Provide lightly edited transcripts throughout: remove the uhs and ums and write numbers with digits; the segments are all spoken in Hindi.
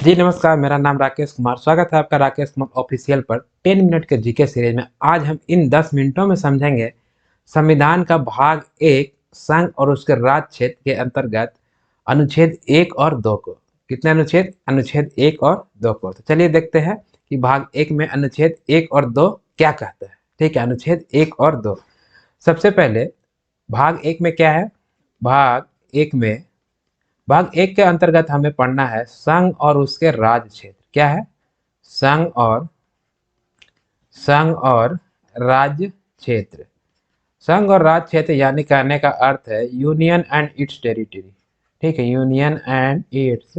जी नमस्कार, मेरा नाम राकेश कुमार। स्वागत है आपका राकेश कुमार ऑफिशियल पर 10 मिनट के जीके सीरीज में। आज हम इन 10 मिनटों में समझेंगे संविधान का भाग एक संघ और उसके राज्य क्षेत्र के अंतर्गत अनुच्छेद 1 और 2 को। कितने अनुच्छेद? अनुच्छेद 1 और 2 को। तो चलिए देखते हैं कि भाग एक में अनुच्छेद 1 और 2 क्या कहता है। ठीक है, अनुच्छेद 1 और 2। सबसे पहले भाग एक में क्या है? भाग एक के अंतर्गत हमें पढ़ना है संघ और उसके राज्य क्षेत्र। क्या है? संघ और राज्य क्षेत्र। संघ और राज्य क्षेत्र यानी कहने का अर्थ है यूनियन एंड इट्स टेरिटरी। ठीक है, union and it's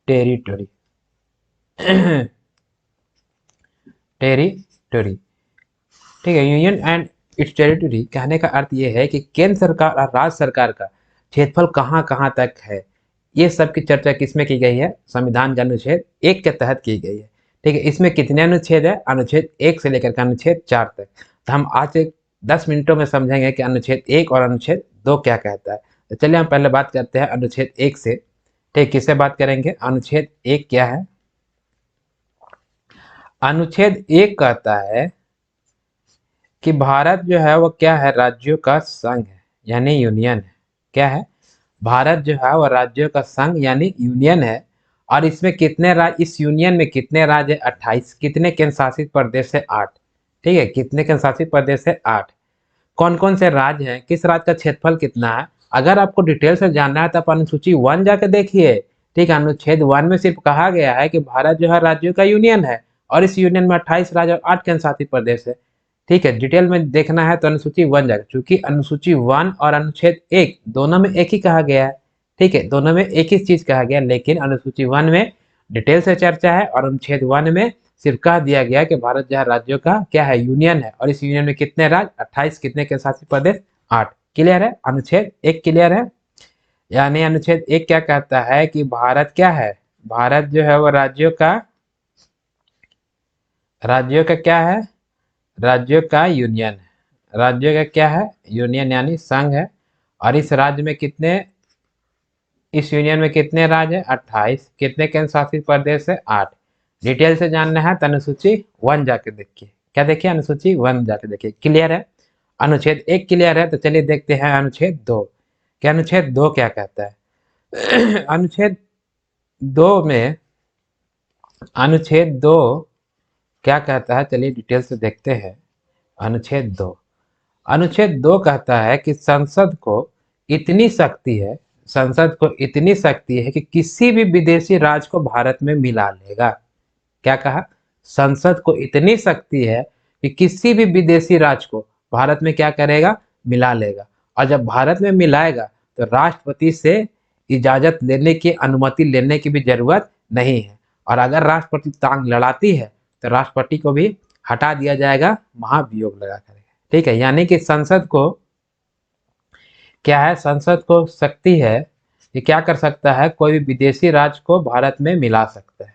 territory. Territory. ठीक है, यूनियन एंड इट्स टेरिटरी कहने का अर्थ ये है कि केंद्र सरकार और राज्य सरकार का क्षेत्रफल कहाँ कहाँ तक है। ये सब की चर्चा किसमें की गई है? संविधान के अनुच्छेद 1 के तहत की गई है। ठीक है, इसमें कितने अनुच्छेद है? अनुच्छेद 1 से लेकर के अनुच्छेद 4 तक। तो हम आज से 10 मिनटों में समझेंगे कि अनुच्छेद 1 और अनुच्छेद 2 क्या कहता है। तो चलिए हम पहले बात करते हैं अनुच्छेद 1 से। ठीक, किससे बात करेंगे? अनुच्छेद 1 क्या है? अनुच्छेद 1 कहता है कि भारत जो है वो क्या है? राज्यों का संघ है यानी यूनियन है। क्या है? भारत जो है वो राज्यों का संघ यानी यूनियन है। और इसमें कितने राज्य? इस यूनियन में कितने राज्य है? 28। कितने केंद्र शासित प्रदेश है? 8। ठीक है, कितने केंद्र शासित प्रदेश है? 8। कौन कौन से राज्य हैं? किस राज्य का क्षेत्रफल कितना है? अगर आपको डिटेल से जानना है तो आप अनुसूची 1 जाके देखिए। ठीक है, अनुच्छेद 1 में सिर्फ कहा गया है कि भारत जो है राज्यों का यूनियन है और इस यूनियन में 28 राज्य और 8 केंद्र शासित प्रदेश है। ठीक है, डिटेल में देखना है तो अनुसूची 1 जाएगा, क्योंकि अनुसूची 1 और अनुच्छेद 1 दोनों में एक ही कहा गया है। ठीक है, दोनों में एक ही चीज कहा गया, लेकिन अनुसूची 1 में डिटेल से चर्चा है और अनुच्छेद 1 में सिर्फ कह दिया गया कि भारत जो है राज्यों का क्या है? यूनियन है। और इस यूनियन में कितने राज्य? 28। कितने के शासित प्रदेश? 8। क्लियर है? अनुच्छेद 1 क्लियर है? यानी अनुच्छेद 1 क्या कहता है कि भारत क्या है? भारत जो है वो राज्यों का क्या है? राज्यों का यूनियन है। राज्यों का क्या है? यूनियन यानी संघ है। और इस यूनियन में कितने राज्य है? 28। कितने केंद्र शासित प्रदेश है? 8। डिटेल से जानना है तो अनुसूची 1 जाके देखिए। क्या देखिए? अनुसूची 1 जाके देखिए। क्लियर है? अनुच्छेद 1 क्लियर है? तो चलिए देखते हैं अनुच्छेद 2। क्या अनुच्छेद 2 क्या कहता है? में अनुच्छेद 2 क्या कहता है? चलिए डिटेल से देखते हैं। अनुच्छेद 2 कहता है कि इतनी शक्ति है संसद को इतनी शक्ति है कि किसी भी विदेशी राज्य को भारत में मिला लेगा। क्या कहा? संसद को इतनी शक्ति है कि किसी भी विदेशी राज्य को भारत में क्या करेगा? मिला लेगा। और जब भारत में मिलाएगा तो राष्ट्रपति से इजाजत लेने की, अनुमति लेने की भी जरूरत नहीं है। और अगर राष्ट्रपति टांग लड़ाती है तो राष्ट्रपति को भी हटा दिया जाएगा महाभियोग लगा कर। ठीक है, यानी कि संसद को क्या है? संसद को शक्ति है कि क्या कर सकता है? कोई भी विदेशी राज्य को भारत में मिला सकता है।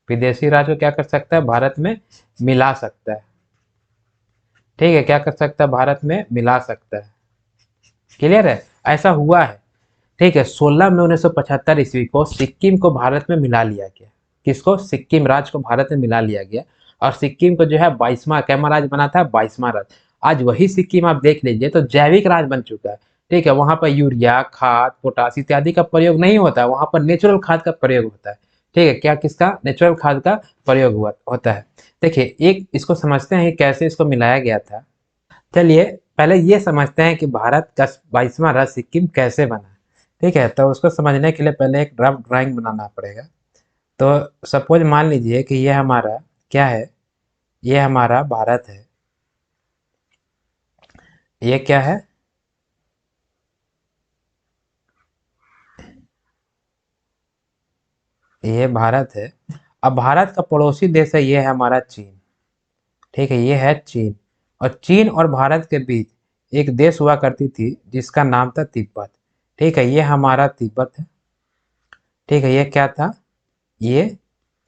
विदेशी राज्य को क्या कर सकता है? भारत में मिला सकता है। ठीक है, क्या कर सकता है? भारत में मिला सकता है। क्लियर है? ऐसा हुआ है। ठीक है, 16 मई 1975 ईस्वी को सिक्किम को भारत में मिला लिया गया। किसको? सिक्किम राज्य को भारत में मिला लिया गया। और सिक्किम को जो है 22वां कैमा राज्य बना था? 22वां राज्य। आज वही सिक्किम आप देख लीजिए तो जैविक राज्य बन चुका है। ठीक है, वहां पर यूरिया, खाद, पोटास इत्यादि का प्रयोग नहीं होता है, वहां पर नेचुरल खाद का प्रयोग होता है। ठीक है, क्या किसका? नेचुरल खाद का प्रयोग होता है। देखिए, एक इसको समझते हैं कैसे इसको मिलाया गया था। चलिए पहले ये समझते हैं कि भारत का 22वां राज्य सिक्किम कैसे बना। ठीक है, तो उसको समझने के लिए पहले एक रफ ड्राइंग बनाना पड़ेगा। तो सपोज मान लीजिए कि ये हमारा क्या है? ये हमारा भारत है। ये क्या है? ये भारत है। अब भारत का पड़ोसी देश है, ये है हमारा चीन। ठीक है, ये है चीन। और चीन और भारत के बीच एक देश हुआ करती थी जिसका नाम था तिब्बत। ठीक है, ये हमारा तिब्बत है। ठीक है, ये क्या था? ये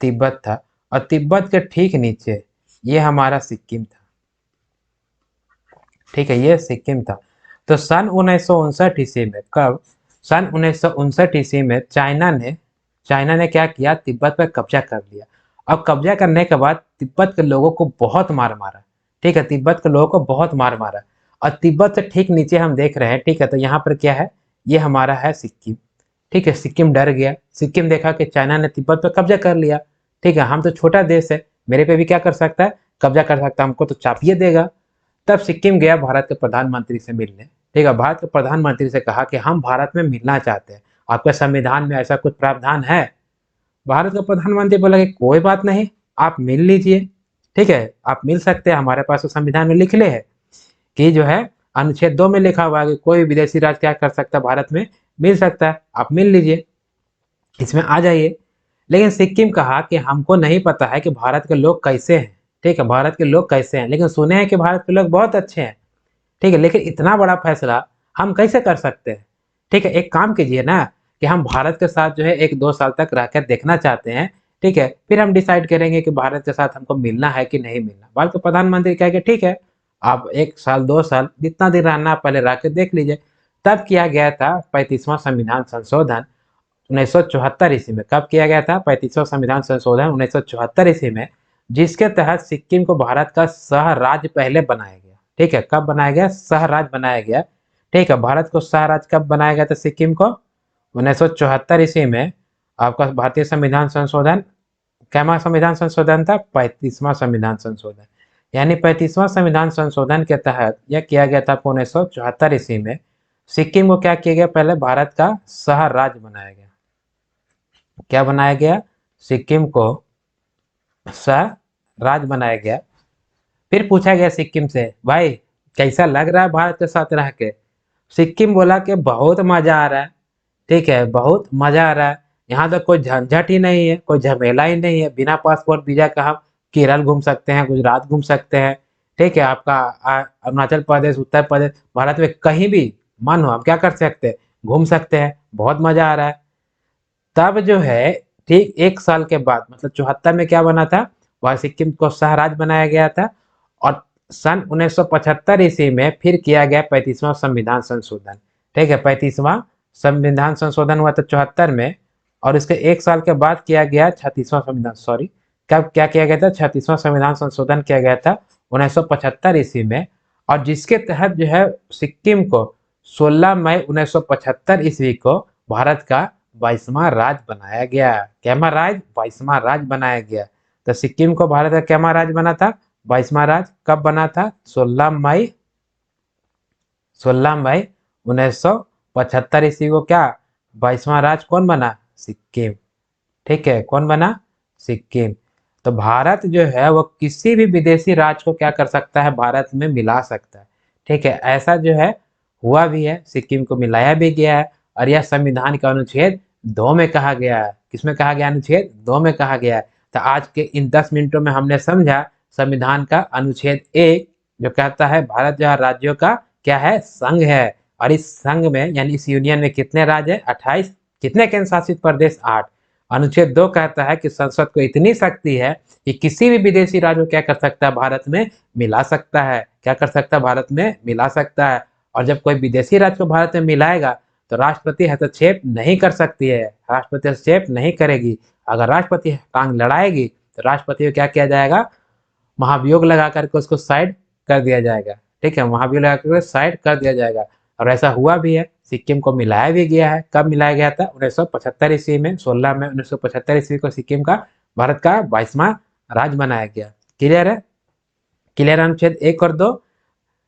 तिब्बत था। और तिब्बत के ठीक नीचे ये हमारा सिक्किम था। ठीक है, ये सिक्किम था। तो सन 1959 ईस्वी में, कब? सन 1959 ईस्वी में चाइना ने चाइना ने क्या किया, तिब्बत पर कब्जा कर लिया। अब कब्जा करने के बाद तिब्बत के लोगों को बहुत मार मारा, ठीक है, तिब्बत के लोगों को बहुत मार मारा। और तिब्बत से ठीक नीचे हम देख रहे हैं, ठीक है, तो यहाँ पर क्या है, ये हमारा है सिक्किम, ठीक है। सिक्किम डर गया, सिक्किम देखा कि चाइना ने तिब्बत पर कब्जा कर लिया, ठीक है, हम तो छोटा देश है, मेरे पे भी क्या कर सकता है, कब्जा कर सकता है, हमको तो चापिए देगा। तब सिक्किम गया भारत के प्रधानमंत्री से मिलने, ठीक है, भारत के प्रधानमंत्री से कहा कि हम भारत में मिलना चाहते हैं, आपके संविधान में ऐसा कुछ प्रावधान है। भारत का प्रधानमंत्री बोला कि कोई बात नहीं, आप मिल लीजिए, ठीक है, आप मिल सकते हैं, हमारे पास तो संविधान में लिख ले है कि जो है अनुच्छेद 2 में लिखा हुआ है कि कोई विदेशी राज्य क्या कर सकता है, भारत में मिल सकता है, आप मिल लीजिए, इसमें आ जाइए। लेकिन सिक्किम कहा कि हमको नहीं पता है कि भारत के लोग कैसे हैं, ठीक है, भारत के लोग कैसे हैं, लेकिन सुने हैं कि भारत के लोग बहुत अच्छे हैं, ठीक है, लेकिन इतना बड़ा फैसला हम कैसे कर सकते हैं, ठीक है, एक काम कीजिए ना कि हम भारत के साथ जो है 1-2 साल तक रहकर देखना चाहते हैं, ठीक है, फिर हम डिसाइड करेंगे कि भारत के साथ हमको मिलना है कि नहीं मिलना। भारत के प्रधानमंत्री कहे कि ठीक है, आप 1 साल 2 साल जितना दिन रहना पहले रह के देख लीजिए। तब किया गया था 35वां संविधान संशोधन 1974 ईस्वी में। कब किया गया था 35वां संविधान संशोधन 1974 ईस्वी में, जिसके तहत सिक्किम को भारत का सह राज्य पहले बनाया गया, ठीक है, कब बनाया गया, सह राज्य बनाया गया, ठीक है, भारत को सह राज्य कब बनाया गया था सिक्किम को, 1974 ईस्वी में। आपका भारतीय संविधान संशोधन, कैमा संविधान संशोधन था, 35वां संविधान संशोधन, यानी 35वां संविधान संशोधन के तहत यह किया गया था 1974 ईस्वी में। सिक्किम को क्या किया गया, पहले भारत का सह राज्य बनाया गया। क्या बनाया गया, सिक्किम को सह राज्य बनाया गया। फिर पूछा गया सिक्किम से, भाई कैसा लग रहा है भारत के साथ रह के। सिक्किम बोला कि बहुत मजा आ रहा है, ठीक है, बहुत मजा आ रहा है, यहाँ तो कोई झंझट ही नहीं है, कोई झमेला ही नहीं है, बिना पासपोर्ट वीजा का हम केरल घूम सकते हैं, गुजरात घूम सकते हैं, ठीक है, आपका अरुणाचल प्रदेश, उत्तर प्रदेश, भारत में कहीं भी मन हो हम क्या कर सकते हैं, घूम सकते हैं, बहुत मजा आ रहा है। तब जो है ठीक 1 साल के बाद, मतलब 74 में क्या बना था, वह सिक्किम को सह राज्य बनाया गया था। और सन 1975 ईस्वी में फिर किया गया 35वां संविधान संशोधन, ठीक है, 35वां संविधान संशोधन हुआ था 74 में। और इसके 1 साल के बाद किया गया 36वां संविधान, सॉरी, कब क्या किया गया था, 36वां संविधान संशोधन किया गया था 1975 ईस्वी में। और जिसके तहत जो है सिक्किम को 16 मई 1975 ईस्वी को भारत का 22वां राज्य बनाया गया। कैमा राज्य, 22वां राज्य बनाया गया। तो सिक्किम को भारत का कैमा राज्य बना था, 22वां राज्य कब बना था, 16 मई 1975 ईस्वी को क्या 22वां राज्य कौन बना, सिक्किम, ठीक है, कौन बना, सिक्किम। तो भारत जो है वो किसी भी विदेशी राज्य को क्या कर सकता है, भारत में मिला सकता है, ठीक है, ऐसा जो है हुआ भी है, सिक्किम को मिलाया भी गया है। और यह संविधान का अनुच्छेद 2 में कहा गया है, किसमें कहा गया, अनुच्छेद 2 में कहा गया है। तो आज के इन 10 मिनटों में हमने समझा संविधान का अनुच्छेद 1 जो कहता है भारत जो है राज्यों का क्या है, संघ है। और इस संघ में यानी इस यूनियन में कितने राज्य है, 28, कितने केंद्र शासित प्रदेश, 8। अनुच्छेद 2 कहता है कि संसद को इतनी शक्ति है कि किसी भी विदेशी राज्य को क्या कर सकता है, भारत में मिला सकता है, क्या कर सकता है, भारत में मिला सकता है। और जब कोई विदेशी राज्य को भारत में मिलाएगा तो राष्ट्रपति हस्तक्षेप नहीं कर सकती है, राष्ट्रपति हस्तक्षेप नहीं करेगी। अगर राष्ट्रपति टांग लड़ाएगी तो राष्ट्रपति को क्या किया जाएगा, महाभियोग लगा करके उसको साइड कर दिया जाएगा, ठीक है, महाभियोग लगा करके साइड कर दिया जाएगा। और ऐसा हुआ भी है, सिक्किम को मिलाया भी गया है। कब मिलाया गया था, 1975 ईस्वी में, 16 में 1975 ईस्वी को सिक्किम का भारत का 22वां राज्य बनाया गया। क्लियर है, क्लियर अनुच्छेद 1 और 2।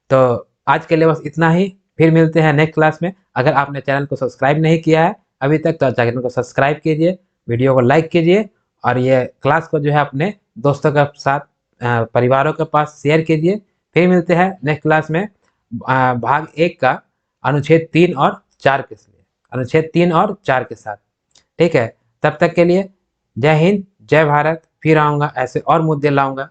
तो आज के लिए बस इतना ही, फिर मिलते हैं नेक्स्ट क्लास में। अगर आपने चैनल को सब्सक्राइब नहीं किया है अभी तक तो चैनल को सब्सक्राइब कीजिए, वीडियो को लाइक कीजिए, और ये क्लास को जो है अपने दोस्तों के साथ, परिवारों के पास शेयर कीजिए। फिर मिलते हैं नेक्स्ट क्लास में भाग 1 का अनुच्छेद 3 और 4 के लिए, अनुच्छेद 3 और 4 के साथ, ठीक है। तब तक के लिए जय हिंद, जय भारत। फिर आऊँगा, ऐसे और मुद्दे लाऊँगा।